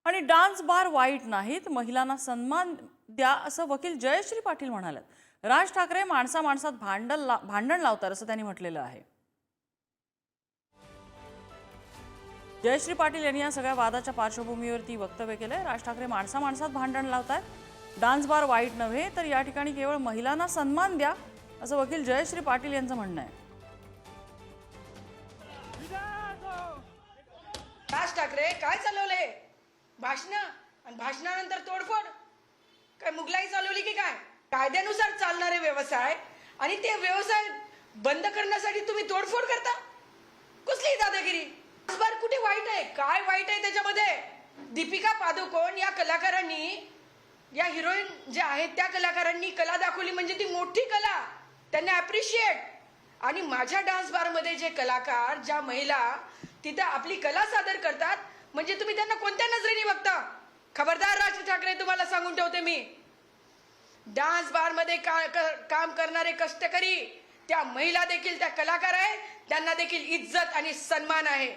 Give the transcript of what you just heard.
आणि dance bar वाईट नाहीत, महिलांना सन्मान द्या असं वकील जयश्री पाटील म्हणाले। राज ठाकरे माणसा माणसात भांडण लावतात असं त्यांनी म्हटलेलं आहे। जयश्री पाटील यांनी या सगळ्या वादाच्या पार्श्वभूमीवरती वक्तव्य केलंय। राज ठाकरे माणसा माणसात भांडण लावतात, डान्स बार वाईट नव्हे तर या ठिकाणी केवळ महिलांना सन्मान द्या असं वकील जयश्री पाटील यांचं म्हणणं आहे। राज ठाकरे काय चालवले भाषण आणि भाषणानंतर तोडफोड, काय मुगलाई चालवली की काय? कायद्यानुसार चालणारे व्यवसाय आणि ते व्यवसाय बंद करण्यासाठी तुम्ही तोडफोड करता। कसली दादागिरी? बार कुठे वाईट आहे? काय वाईट आहे त्याच्यामध्ये? दीपिका पादुकोण या कलाकारांनी, या हिरोईन जे आहेत त्या कलाकारांनी कला दाखवली म्हणजे ती मोठी कला, त्यांना अप्रिशिएट। आणि माझ्या डान्स बार मध्ये जे कलाकार, ज्या महिला तिथे आपली कला सादर करतात म्हणजे तुम्ही त्यांना कोणत्या नजरेने बघता? खबरदार राज ठाकरे, तुम्हाला सांगून ठेवते मी, डान्स बार मध्ये काम करणारे कष्टकरी, त्या महिला देखील त्या कलाकार आहे, त्यांना देखील इज्जत आणि सन्मान आहे।